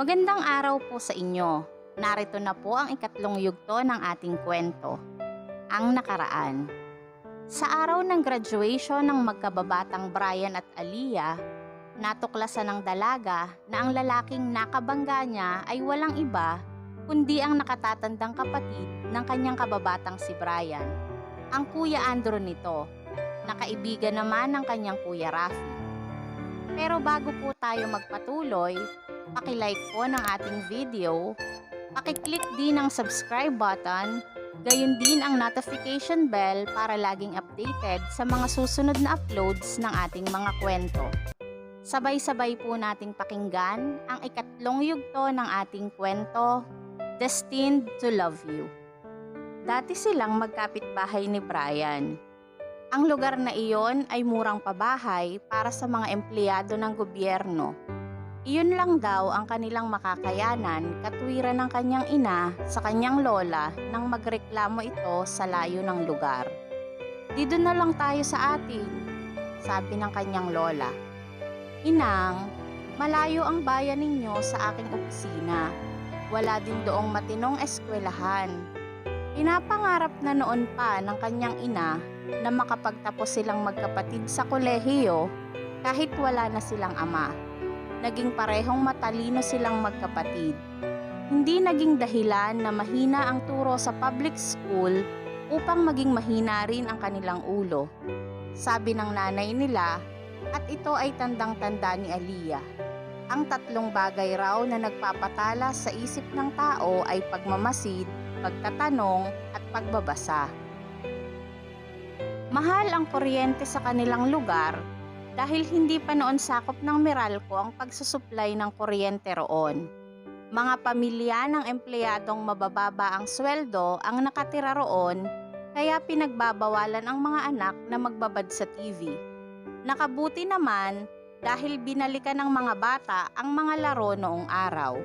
Magandang araw po sa inyo. Narito na po ang ikatlong yugto ng ating kwento, ang nakaraan. Sa araw ng graduation ng magkababatang Brian at Aliyah, natuklasan ng dalaga na ang lalaking nakabangga niya ay walang iba kundi ang nakatatandang kapatid ng kanyang kababatang si Brian, ang Kuya Andrew nito, na kaibigan naman ng kanyang Kuya Rafi. Pero bago po tayo magpatuloy, paki-like po ng ating video, paki-click din ang subscribe button, gayon din ang notification bell para laging updated sa mga susunod na uploads ng ating mga kwento. Sabay-sabay po nating pakinggan ang ikatlong yugto ng ating kwento, Destined to Love You. Dati silang magkapitbahay ni Brian. Ang lugar na iyon ay murang pabahay para sa mga empleyado ng gobyerno. Iyon lang daw ang kanilang makakayanan katwiran ng kanyang ina sa kanyang lola nang magreklamo ito sa layo ng lugar. "Dito na lang tayo sa atin," sabi ng kanyang lola. "Inang, malayo ang bayan ninyo sa aking opisina. Wala din doong matinong eskwelahan." Pinapangarap na noon pa ng kanyang ina na makapagtapos silang magkapatid sa kolehiyo kahit wala na silang ama. Naging parehong matalino silang magkapatid. Hindi naging dahilan na mahina ang turo sa public school upang maging mahina rin ang kanilang ulo. Sabi ng nanay nila, at ito ay tandang-tanda ni Aliyah. Ang tatlong bagay raw na nagpapatala sa isip ng tao ay pagmamasid, pagtatanong at pagbabasa. Mahal ang kuryente sa kanilang lugar dahil hindi pa noon sakop ng Meralco ang pagsusuplay ng kuryente roon. Mga pamilya ng empleyadong mabababa ang sweldo ang nakatira roon, kaya pinagbabawalan ang mga anak na magbabad sa TV. Nakabuti naman dahil binalikan ng mga bata ang mga laro noong araw.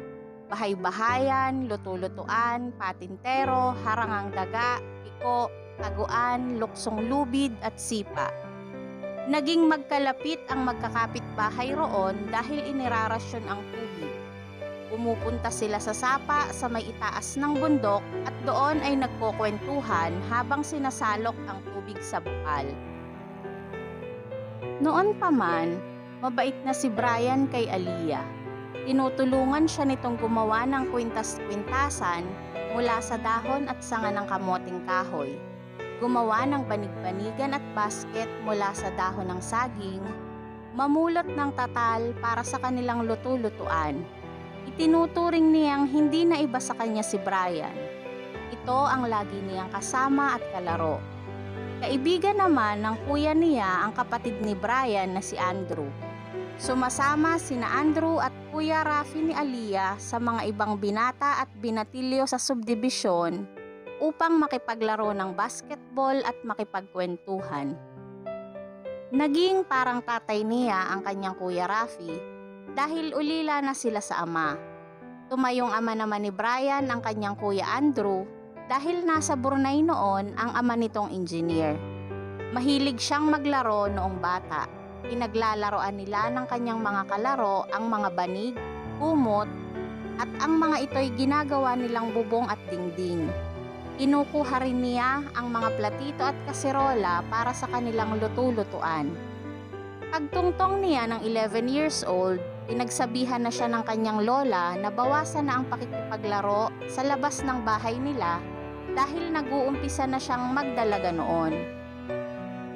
Bahay-bahayan, luto-lutuan, patintero, harangang daga, piko, taguan, luksong lubid at sipa. Naging magkalapit ang magkakapitbahay roon dahil inirarasyon ang tubig. Pumupunta sila sa sapa sa may itaas ng bundok at doon ay nagkukwentuhan habang sinasalok ang tubig sa bukal. Noon pa man, mabait na si Brian kay Aliyah. Tinutulungan siya nitong gumawa ng kwintas-kwintasan mula sa dahon at sanga ng kamoting kahoy. Gumawa ng banig-banigan at basket mula sa dahon ng saging, mamulot ng tatal para sa kanilang luto-lutuan. Itinuturing niyang hindi na iba sa kanya si Brian. Ito ang lagi niyang kasama at kalaro. Kaibigan naman ng kuya niya ang kapatid ni Brian na si Andrew. Sumasama sina Andrew at Kuya Rafi ni Aliyah sa mga ibang binata at binatilyo sa subdibisyon upang makipaglaro ng basketball at makipagkwentuhan. Naging parang tatay niya ang kanyang Kuya Rafi dahil ulila na sila sa ama. Tumayong ama naman ni Brian ang kanyang Kuya Andrew dahil nasa Brunei noon ang ama nitong engineer. Mahilig siyang maglaro noong bata. Pinaglalaroan nila ng kanyang mga kalaro ang mga banig, kumot, at ang mga ito'y ginagawa nilang bubong at dingding. Kinukuha rin niya ang mga platito at kaserola para sa kanilang luto-lutuan. Pagtungtong niya ng 11 years old, pinagsabihan na siya ng kanyang lola na bawasan na ang pakikipaglaro sa labas ng bahay nila dahil nag-uumpisa na siyang magdalaga noon.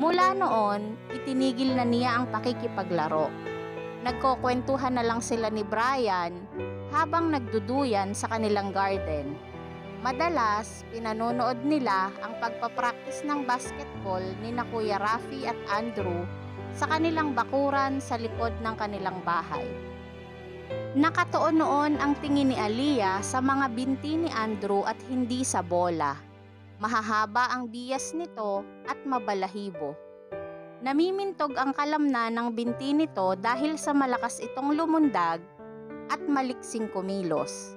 Mula noon, itinigil na niya ang pakikipaglaro. Nagkukwentuhan na lang sila ni Brian habang nagduduyan sa kanilang garden. Madalas, pinanonood nila ang pagpapractice ng basketball ni na Kuya Rafi at Andrew sa kanilang bakuran sa likod ng kanilang bahay. Nakatuon noon ang tingin ni Aliyah sa mga binti ni Andrew at hindi sa bola. Mahahaba ang bias nito at mabalahibo. Namimintog ang kalamnan ng binti nito dahil sa malakas itong lumundag at maliksing kumilos.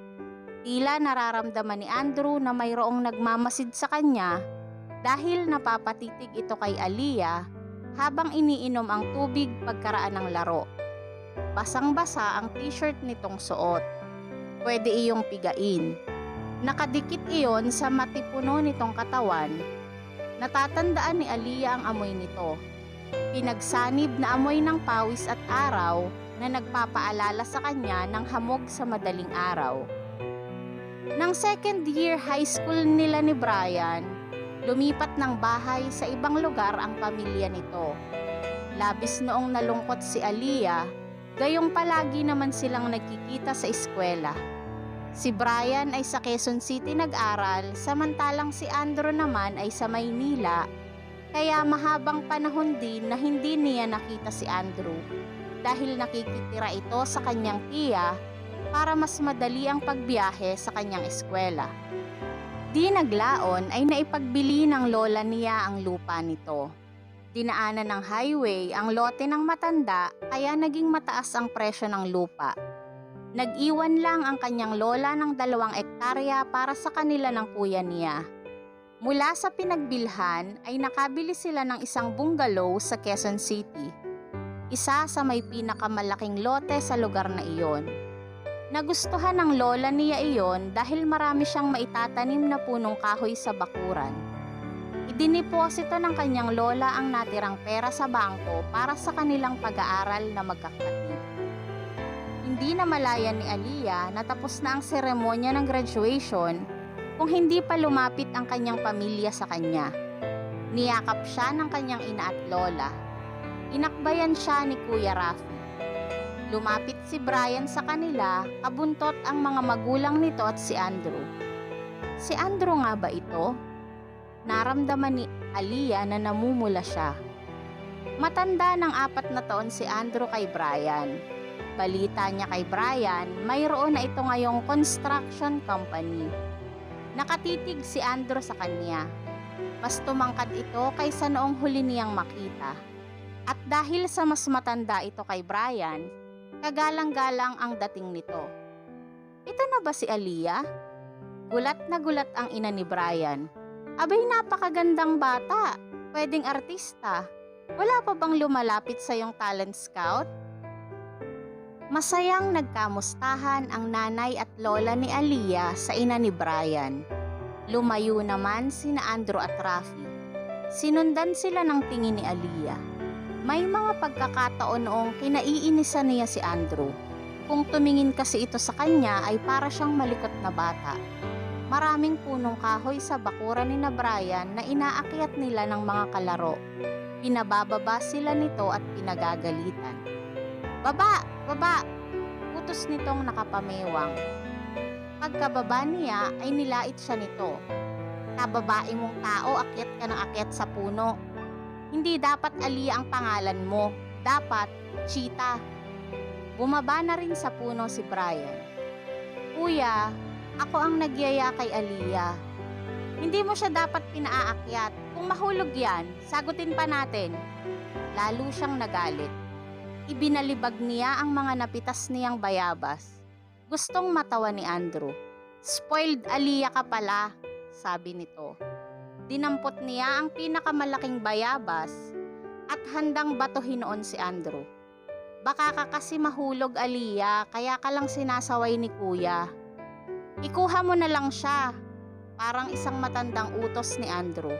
Tila nararamdaman ni Andrew na mayroong nagmamasid sa kanya dahil napapatitig ito kay Aliyah habang iniinom ang tubig pagkaraan ng laro. Basang-basa ang t-shirt nitong suot. Pwede iyong pigain. Nakadikit iyon sa matipuno nitong katawan. Natatandaan ni Aliyah ang amoy nito. Pinagsanib na amoy ng pawis at araw na nagpapaalala sa kanya ng hamog sa madaling araw. Nang second year high school nila ni Brian, lumipat ng bahay sa ibang lugar ang pamilya nito. Labis noong nalungkot si Aliyah, gayong palagi naman silang nagkikita sa eskwela. Si Brian ay sa Quezon City nag-aral, samantalang si Andrew naman ay sa Maynila, kaya mahabang panahon din na hindi niya nakita si Andrew dahil nakikitira ito sa kanyang tiya para mas madali ang pagbiyahe sa kanyang eskwela. Di naglaon ay naipagbili ng lola niya ang lupa nito. Dinaanan ng highway ang lote ng matanda kaya naging mataas ang presyo ng lupa. Nag-iwan lang ang kanyang lola ng 2 ektarya para sa kanila ng kuya niya. Mula sa pinagbilhan ay nakabili sila ng isang bungalow sa Quezon City. Isa sa may pinakamalaking lote sa lugar na iyon. Nagustuhan ng lola niya iyon dahil marami siyang maitatanim na punong kahoy sa bakuran. Idiniposito ng kanyang lola ang natirang pera sa bangko para sa kanilang pag-aaral na magkakapatid. Hindi na malaya ni Aliyah na tapos na ang seremonya ng graduation kung hindi pa lumapit ang kanyang pamilya sa kanya. Niyakap siya ng kanyang ina at lola. Inakbayan siya ni Kuya Rafi. Lumapit si Brian sa kanila, kabuntot ang mga magulang nito at si Andrew. Si Andrew nga ba ito? Naramdaman ni Aliyah na namumula siya. Matanda ng 4 na taon si Andrew kay Brian. Balita niya kay Brian, mayroon na ito ngayong construction company. Nakatitig si Andrew sa kanya. Mas tumangkad ito kaysa noong huli niyang makita. At dahil sa mas matanda ito kay Brian, kagalang-galang ang dating nito. Ito na ba si Aliyah? Gulat na gulat ang ina ni Brian. Abay, napakagandang bata. Pwedeng artista. Wala pa bang lumalapit sa iyong talent scout? Masayang nagkamustahan ang nanay at lola ni Aliyah sa ina ni Brian. Lumayo naman sina Andrew at Rafi. Sinundan sila ng tingin ni Aliyah. May mga pagkakataon noong kinaiinisan niya si Andrew. Kung tumingin kasi ito sa kanya ay para siyang malikot na bata. Maraming punong kahoy sa bakuran ni na Brian na inaakyat nila ng mga kalaro. Pinabababa sila nito at pinagagalitan. Baba! Baba! Utos nitong nakapamewang. Pagkababa niya ay nilait siya nito. Kababae mong tao, akyat ka ng akyat sa puno. Hindi dapat Aliyah ang pangalan mo. Dapat Cheetah. Bumaba na rin sa puno si Brian. Kuya, ako ang nagyaya kay Aliyah. Hindi mo siya dapat pinaakyat. Kung mahulog yan, sagutin pa natin. Lalo siyang nagalit. Ibinalibag niya ang mga napitas niyang bayabas. Gustong matawa ni Andrew. Spoiled Aliyah ka pala, sabi nito. Dinampot niya ang pinakamalaking bayabas at handang batuhin noon si Andrew. Baka ka kasi mahulog Aliyah, kaya ka lang sinasaway ni kuya. Ikuha mo na lang siya, parang isang matandang utos ni Andrew.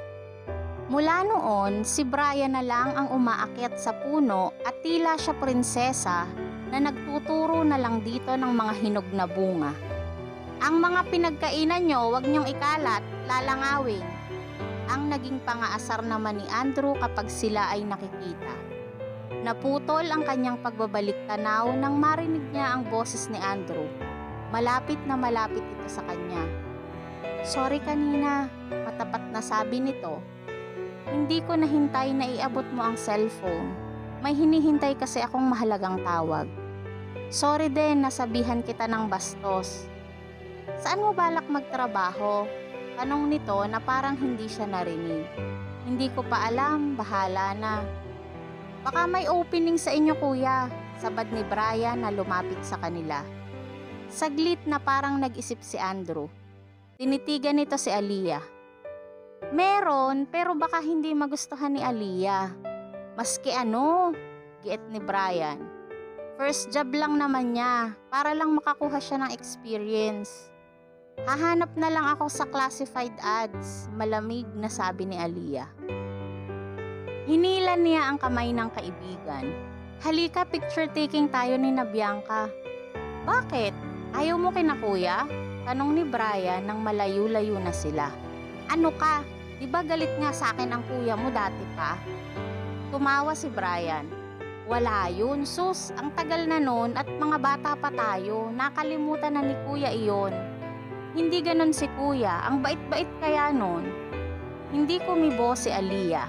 Mula noon, si Brian na lang ang umaakyat sa puno at tila siya prinsesa na nagtuturo na lang dito ng mga hinog na bunga. Ang mga pinagkainan nyo, wag nyong ikalat, lalangawin. Ang naging pangaasar naman ni Andrew kapag sila ay nakikita. Naputol ang kanyang pagbabalik tanaw nang marinig niya ang boses ni Andrew. Malapit na malapit ito sa kanya. Sorry kanina, matapat na sabi nito. Hindi ko nahintay na iabot mo ang cellphone. May hinihintay kasi akong mahalagang tawag. Sorry din, nasabihan kita ng bastos. Saan mo balak magtrabaho? Tanong nito na parang hindi siya narinig. Hindi ko pa alam, bahala na. Baka may opening sa inyo kuya, sabad ni Brian na lumapit sa kanila. Saglit na parang nag-isip si Andrew. Tinitigan nito si Aliyah. Meron, pero baka hindi magustuhan ni Aliyah. Maski ano, giit ni Brian. First job lang naman niya, para lang makakuha siya ng experience. Hahanap na lang ako sa classified ads, malamig na sabi ni Aliyah. Hinilan niya ang kamay ng kaibigan. Halika, picture taking tayo ni na Bianca. Bakit? Ayaw mo kina kuya? Tanong ni Brian nang malayo-layo na sila. Ano ka? Di ba galit nga sa akin ang kuya mo dati pa? Tumawa si Brian. Wala yun, sus. Ang tagal na nun at mga bata pa tayo. Nakalimutan na ni kuya iyon. Hindi ganon si kuya. Ang bait-bait kaya nun. Hindi kumibo si Aliyah.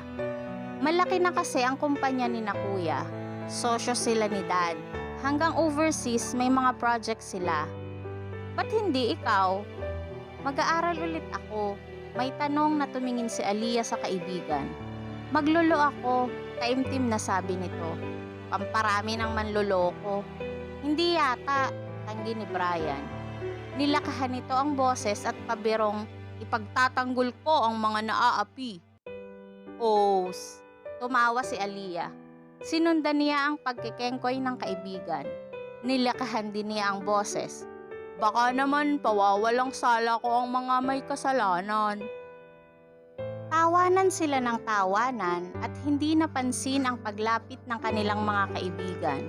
Malaki na kasi ang kumpanya ni na kuya. Sosyo sila ni dad. Hanggang overseas may mga project sila. Ba't hindi ikaw? Mag-aaral ulit ako. May tanong na tumingin si Aliyah sa kaibigan. Maglolo ako, taimtim na sabi nito. Pamparami ng manloloko. Hindi yata, tanggi ni Brian. Nilakahan nito ang boses at pabirong, ipagtatanggol ko ang mga naaapi. Os, tumawa si Aliyah. Sinundan niya ang pagkikengkoy ng kaibigan. Nilakahan din niya ang boses. Baka naman pawawalang sala ko ang mga may kasalanan. Tawanan sila ng tawanan at hindi napansin ang paglapit ng kanilang mga kaibigan.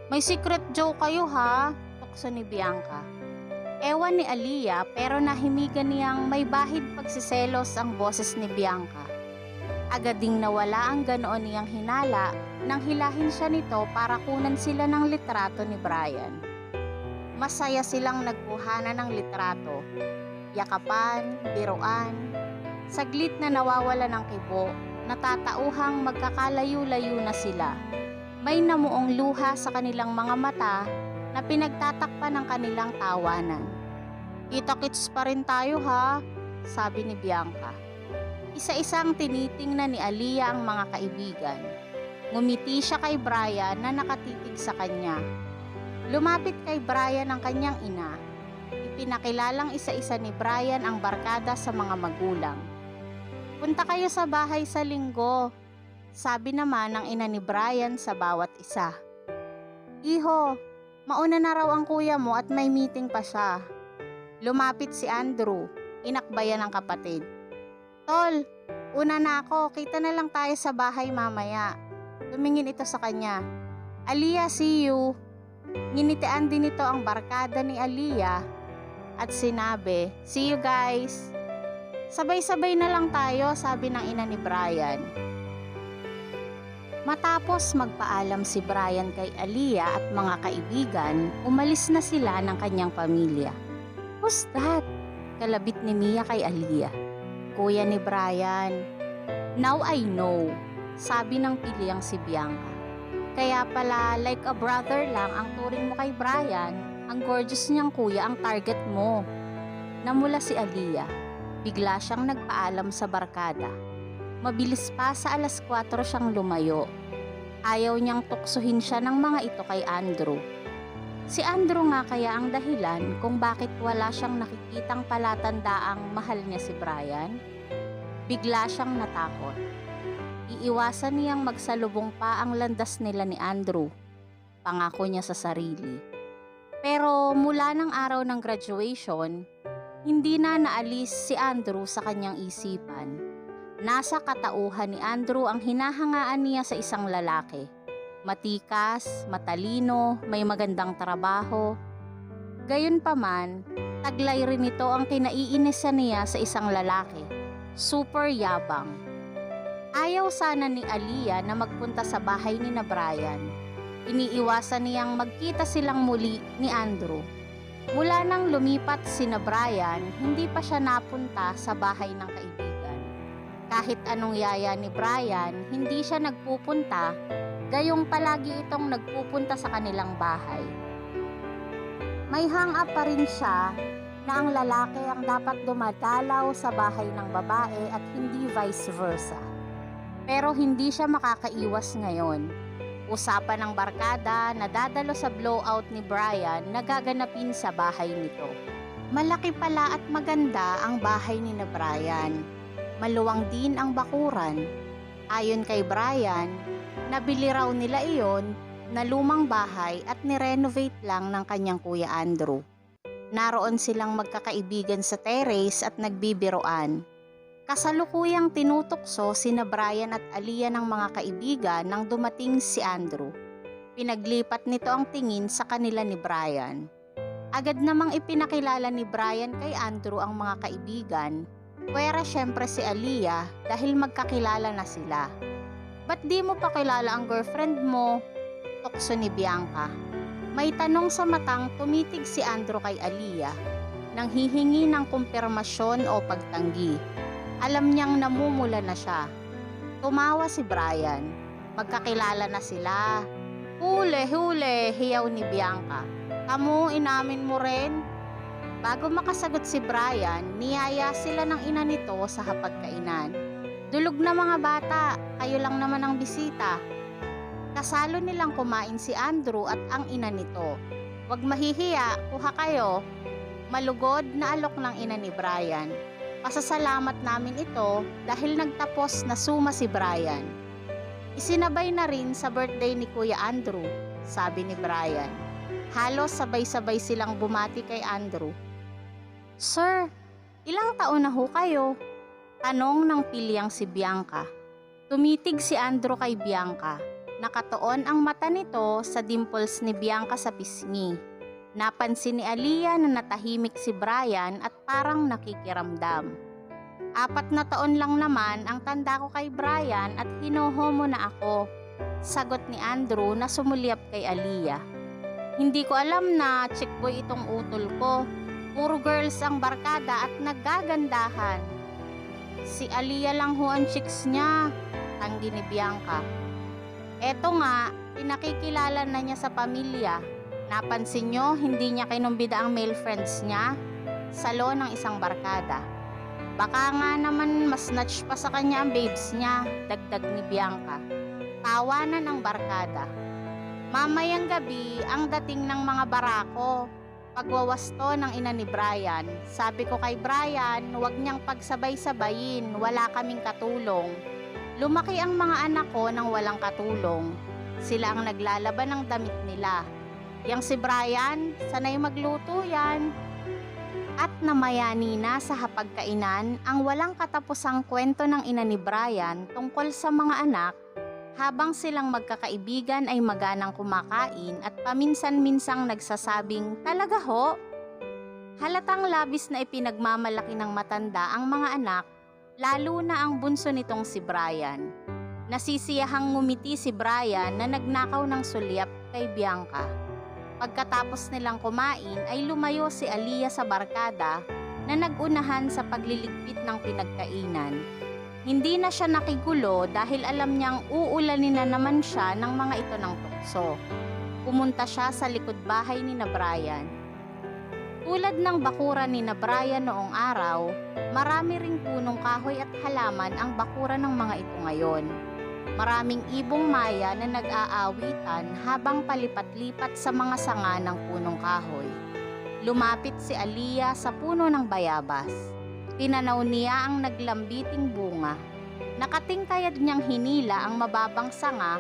May secret joke kayo ha? Tukso ni Bianca. Ewan ni Aliyah pero nahimigan niyang may bahid pagsiselos ang boses ni Bianca. Agad ding nawala ang ganoon niyang hinala nang hilahin siya nito para kunan sila ng litrato ni Brian. Masaya silang nagkuhanan ng litrato. Yakapan, biruan. Saglit na nawawala ng kibo, natatauhang magkakalayo-layo na sila. May namuong luha sa kanilang mga mata na pinagtatakpan ng kanilang tawanan. Kita-kits pa rin tayo ha, sabi ni Bianca. Isa-isang tinitingnan ni Aliyah ang mga kaibigan. Ngumiti siya kay Brian na nakatitig sa kanya. Lumapit kay Brian ang kanyang ina. Ipinakilalang isa-isa ni Brian ang barkada sa mga magulang. Punta kayo sa bahay sa linggo, sabi naman ng ina ni Brian sa bawat isa. Iho, mauna na raw ang kuya mo at may meeting pa siya. Lumapit si Andrew, inakbayan ng kapatid. Tol, una na ako, kita na lang tayo sa bahay mamaya. Tumingin ito sa kanya. Aliyah, see you. Nginitian din ito ang barkada ni Aliyah at sinabi, see you guys. Sabay-sabay na lang tayo, sabi ng ina ni Brian. Matapos magpaalam si Brian kay Aliyah at mga kaibigan, umalis na sila ng kanyang pamilya. Who's that? Kalabit ni Mia kay Aliyah. Kuya ni Brian. Now I know, sabi ng piliyang si Bianca. Kaya pala like a brother lang ang turing mo kay Brian, ang gorgeous niyang kuya ang target mo. Namula si Aliyah. Bigla siyang nagpaalam sa barkada. Mabilis pa sa 4:00 siyang lumayo. Ayaw niyang tuksuhin siya ng mga ito kay Andrew. Si Andrew nga kaya ang dahilan kung bakit wala siyang nakikitang palatandaang mahal niya si Brian. Bigla siyang natakot. Iiwasan niyang magsalubong pa ang landas nila ni Andrew. Pangako niya sa sarili. Pero mula ng araw ng graduation, hindi na naalis si Andrew sa kanyang isipan. Nasa katauhan ni Andrew ang hinahangaan niya sa isang lalaki. Matikas, matalino, may magandang trabaho. Gayunpaman, taglay rin ito ang kinaiinisan niya sa isang lalaki. Super yabang. Ayaw sana ni Aliyah na magpunta sa bahay ni na Brian. Iniiwasan niyang magkita silang muli ni Andrew. Mula nang lumipat si na Brian, hindi pa siya napunta sa bahay ng kaibigan. Kahit anong yaya ni Brian, hindi siya nagpupunta, gayong palagi itong nagpupunta sa kanilang bahay. May hang-up pa rin siya na ang lalaki ang dapat dumadalaw sa bahay ng babae at hindi vice versa. Pero hindi siya makakaiwas ngayon. Usapan ng barkada na dadalo sa blowout ni Brian na gaganapin sa bahay nito. Malaki pala at maganda ang bahay ni na Brian. Maluwang din ang bakuran. Ayon kay Brian, nabili raw nila iyon na lumang bahay at nirenovate lang ng kanyang Kuya Andrew. Naroon silang magkakaibigan sa terrace at nagbibiroan. Kasalukuyang tinutokso sina Brian at Aliyah ng mga kaibigan nang dumating si Andrew. Pinaglipat nito ang tingin sa kanila ni Brian. Agad namang ipinakilala ni Brian kay Andrew ang mga kaibigan, pwera syempre si Aliyah dahil magkakilala na sila. "Ba't di mo pa kilala ang girlfriend mo?" Tukso ni Bianca. May tanong sa matang tumitig si Andrew kay Aliyah, nang hihingi ng kumpirmasyon o pagtanggi. Alam niyang namumula na siya. Tumawa si Brian. Magkakilala na sila. "Huli, huli," hiyaw ni Bianca. "Kamu, inamin mo rin?" Bago makasagot si Brian, niyaya sila ng ina nito sa hapagkainan. "Dulog na mga bata, kayo lang naman ang bisita." Kasalo nilang kumain si Andrew at ang ina nito. "Wag mahihiya, kuha kayo." Malugod na alok ng ina ni Brian. "Pasasalamat namin ito dahil nagtapos na suma si Brian." "Isinabay na rin sa birthday ni Kuya Andrew," sabi ni Brian. Halos sabay-sabay silang bumati kay Andrew. "Sir, ilang taon na ho kayo?" Tanong ng pilyang si Bianca. Tumitig si Andrew kay Bianca. Nakatuon ang mata nito sa dimples ni Bianca sa pisngi. Napansin ni Aliyah na natahimik si Brian at parang nakikiramdam. 4 na taon lang naman ang tanda ko kay Brian at hinohomo na ako, sagot ni Andrew na sumulyap kay Aliyah. "Hindi ko alam na chick boy itong utol ko. Puro girls ang barkada at naggagandahan." "Si Aliyah lang ho ang chicks niya," tanggi ni Bianca. "Eto nga, pinakikilala na niya sa pamilya. Napansin nyo, hindi niya kinumbida ang male friends niya? Salo ng isang barkada. Baka nga naman mas snatch pa sa kanya ang babes niya," dagdag ni Bianca. Tawanan ng barkada. Mamayang gabi ang dating ng mga barako. Pagwawasto ng ina ni Brian. "Sabi ko kay Brian, huwag niyang pagsabay-sabayin, wala kaming katulong. Lumaki ang mga anak ko nang walang katulong. Sila ang naglalaban ng damit nila. Yang si Brian, sanay magluto yan." At namayani na sa hapagkainan ang walang katapusang kwento ng ina ni Brian tungkol sa mga anak, habang silang magkakaibigan ay maganang kumakain at paminsan-minsang nagsasabing, "Talaga ho?" Halatang labis na ipinagmamalaki ng matanda ang mga anak, lalo na ang bunso nitong si Brian. Nasisiyahang ngumiti si Brian na nagnakaw ng sulyap kay Bianca. Pagkatapos nilang kumain ay lumayo si Aliyah sa barkada na nagunahan sa pagliligpit ng pinagkainan. Hindi na siya nakigulo dahil alam niyang uulanin na naman siya ng mga ito ng tukso. Pumunta siya sa likod bahay ni na Brian. Tulad ng bakuran ni na Brian noong araw, marami ring punong kahoy at halaman ang bakuran ng mga ito ngayon. Maraming ibong maya na nag-aawitan habang palipat-lipat sa mga sanga ng punong kahoy. Lumapit si Aliyah sa puno ng bayabas. Tinanaw niya ang naglambiting bunga. Nakatingkayad niyang hinila ang mababang sanga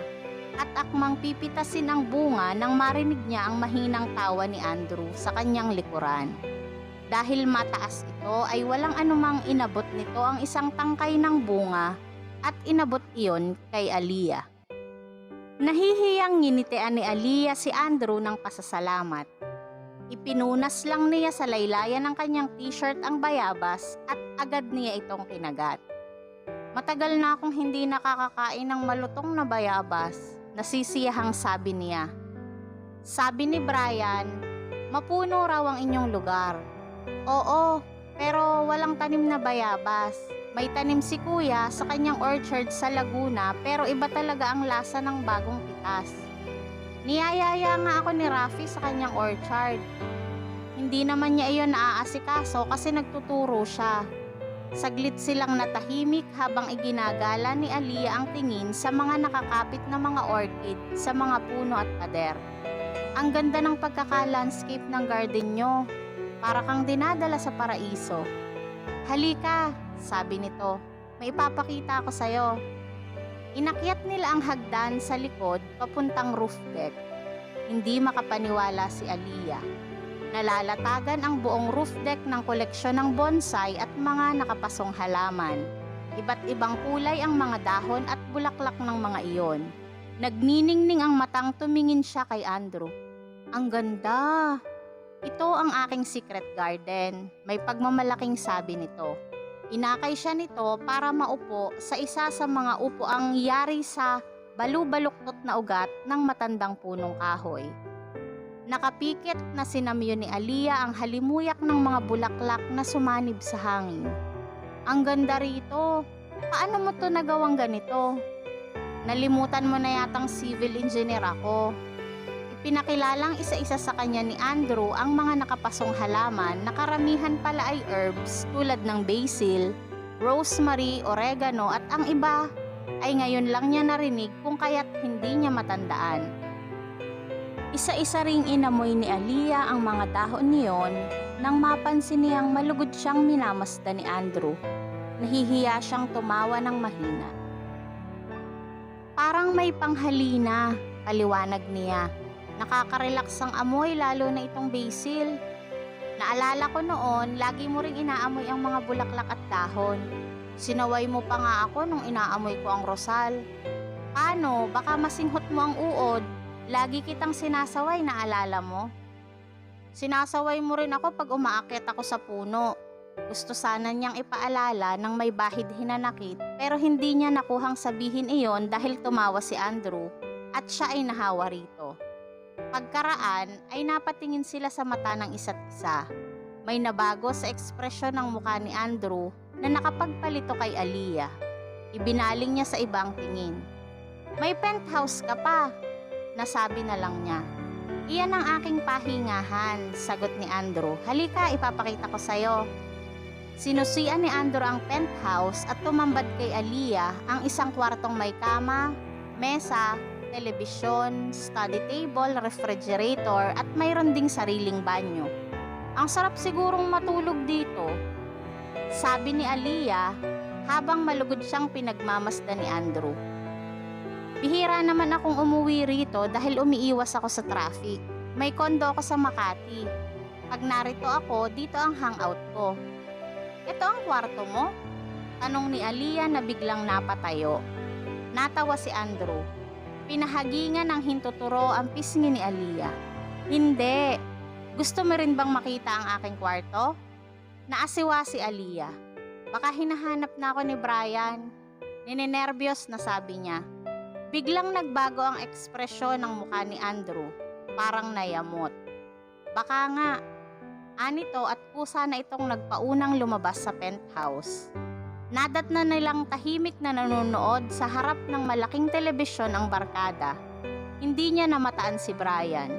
at akmang pipitasin ang bunga nang marinig niya ang mahinang tawa ni Andrew sa kanyang likuran. Dahil mataas ito ay walang anumang inabot nito ang isang tangkay ng bunga at inabot iyon kay Aliyah. Nahihiyang nginitian ni Aliyah si Andrew ng pasasalamat. Ipinunas lang niya sa laylayan ng kanyang t-shirt ang bayabas at agad niya itong kinagat. "Matagal na akong hindi nakakakain ng malutong na bayabas," nasisiyahang sabi niya. Sabi ni Brian, "Mapuno raw ang inyong lugar." "Oo, pero walang tanim na bayabas. May tanim si Kuya sa kanyang orchard sa Laguna pero iba talaga ang lasa ng bagong pitas. Niyayaya nga ako ni Rafi sa kanyang orchard. Hindi naman niya iyon naaasikaso kasi nagtuturo siya." Saglit silang natahimik habang iginagala ni Aliyah ang tingin sa mga nakakapit na mga orchid sa mga puno at pader. "Ang ganda ng pagkaka-landscape ng garden nyo. Para kang dinadala sa paraiso." "Halika," sabi nito. "May ipapakita ako sa'yo." Inakyat nila ang hagdan sa likod papuntang roof deck. Hindi makapaniwala si Aliyah. Nalalatagan ang buong roof deck ng koleksyon ng bonsai at mga nakapasong halaman. Iba't ibang kulay ang mga dahon at bulaklak ng mga iyon. Nagniningning ang matang tumingin siya kay Andrew. Ang ganda! Ito ang aking secret garden. May pagmamalaking sabi nito. Inakay siya nito para maupo sa isa sa mga upuang yari sa balubaluktot na ugat ng matandang punong kahoy. Nakapikit na sinamyo ni Aliyah ang halimuyak ng mga bulaklak na sumanib sa hangin. Ang ganda rito. Paano mo to nagawang ganito? Nalimutan mo na yatang civil engineer ako. Ipinakilalang isa-isa sa kanya ni Andrew ang mga nakapasong halaman na karamihan pala ay herbs tulad ng basil, rosemary, oregano at ang iba ay ngayon lang niya narinig kung kaya't hindi niya matandaan. Isa-isa ring inamoy ni Aliyah ang mga dahon niyon nang mapansin niyang malugod siyang minamasdan ni Andrew. Nahihiya siyang tumawa ng mahina. Parang may panghalina, paliwanag niya. Nakaka-relax ang amoy lalo na itong basil. Naalala ko noon, lagi mo ring inaamoy ang mga bulaklak at dahon. Sinaway mo pa nga ako nung inaamoy ko ang rosal. Paano? Baka masinghot mo ang uod. Lagi kitang sinasaway, naalala mo? Sinasaway mo rin ako pag umaakyat ako sa puno. Gusto sana niyang ipaalala ng may bahid hinanakit pero hindi niya nakuhang sabihin iyon dahil tumawa si Andrew at siya ay nahawa rito. Pagkaraan ay napatingin sila sa mata ng isa't isa. May nabago sa ekspresyon ng mukha ni Andrew na nakapagpalito kay Aliyah. Ibinaling niya sa ibang tingin. May penthouse ka pa, nasabi na lang niya. Iyan ang aking pahingahan, sagot ni Andrew. Halika, ipapakita ko sa'yo. Sinusian ni Andrew ang penthouse at tumambad kay Aliyah ang isang kwartong may kama, mesa, telebisyon, study table, refrigerator at mayroon ding sariling banyo. Ang sarap sigurong matulog dito, sabi ni Aliyah habang malugod siyang pinagmamasdan ni Andrew. Bihira naman akong umuwi rito dahil umiiwas ako sa traffic. May kondo ako sa Makati. Pag narito ako, dito ang hangout ko. Ito ang kwarto mo? Tanong ni Aliyah na biglang napatayo. Natawa si Andrew. Pinahagingan ng hintuturo ang pisngi ni Aliyah. Hindi. Gusto mo rin bang makita ang aking kwarto? Naasiwa si Aliyah. Baka hinahanap na ako ni Brian. Ninenervyos na sabi niya. Biglang nagbago ang ekspresyon ng mukha ni Andrew. Parang nayamot. Baka nga. Anito at pusa na itong nagpaunang lumabas sa penthouse. Nadat na nilang tahimik na nanonood sa harap ng malaking telebisyon ang barkada. Hindi niya namataan si Brian.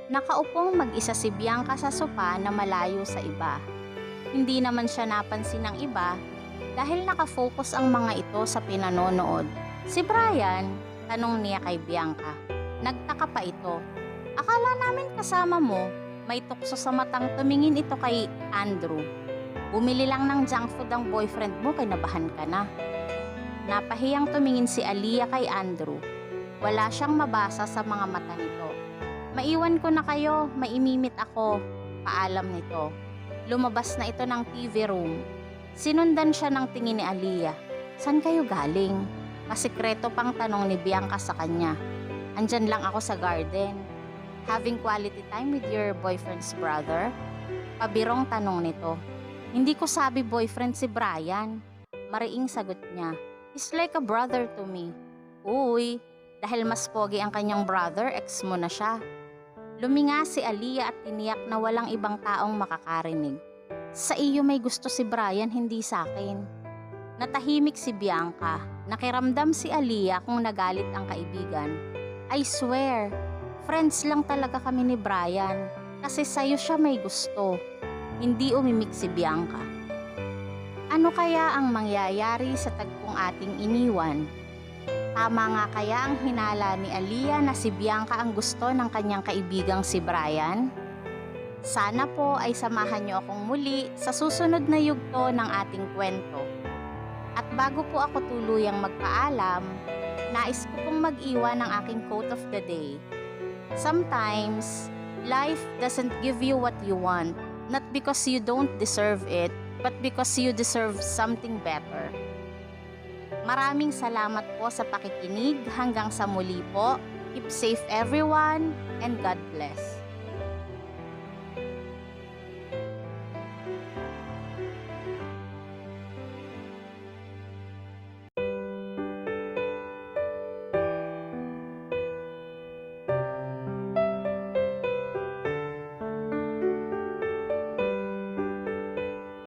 Nakaupong mag-isa si Bianca sa sopa na malayo sa iba. Hindi naman siya napansin ng iba dahil nakafocus ang mga ito sa pinanonood. Si Brian, tanong niya kay Bianca. Nagtaka pa ito. Akala namin kasama mo. May tukso sa matang tumingin ito kay Andrew. Bumili lang ng junk food ang boyfriend mo, kinabahan ka na. Napahiyang tumingin si Aliyah kay Andrew. Wala siyang mabasa sa mga mata nito. Maiwan ko na kayo, maimimit ako. Paalam nito. Lumabas na ito ng TV room. Sinundan siya ng tingin ni Aliyah. San kayo galing? Masikreto pang tanong ni Bianca sa kanya. Andyan lang ako sa garden. Having quality time with your boyfriend's brother? Pabirong tanong nito. Hindi ko sabi boyfriend si Brian. Mariing sagot niya. He's like a brother to me. Uy, dahil mas pogi ang kanyang brother, ex mo na siya. Luminga si Aliyah at tiniyak na walang ibang taong makakarinig. Sa iyo may gusto si Brian, hindi sa akin. Natahimik si Bianca. Nakiramdam si Aliyah kung nagalit ang kaibigan. I swear, friends lang talaga kami ni Brian kasi sa'yo siya may gusto. Hindi umimik si Bianca. Ano kaya ang mangyayari sa tagpong ating iniwan? Tama nga kaya ang hinala ni Aliyah na si Bianca ang gusto ng kanyang kaibigang si Brian? Sana po ay samahan niyo akong muli sa susunod na yugto ng ating kwento. At bago po ako tuluyang magpaalam, Nais ko pong mag-iwan ng aking quote of the day. Sometimes, life doesn't give you what you want, not because you don't deserve it, but because you deserve something better. Maraming salamat po sa pakikinig. Hanggang sa muli po. Keep safe everyone, and God bless.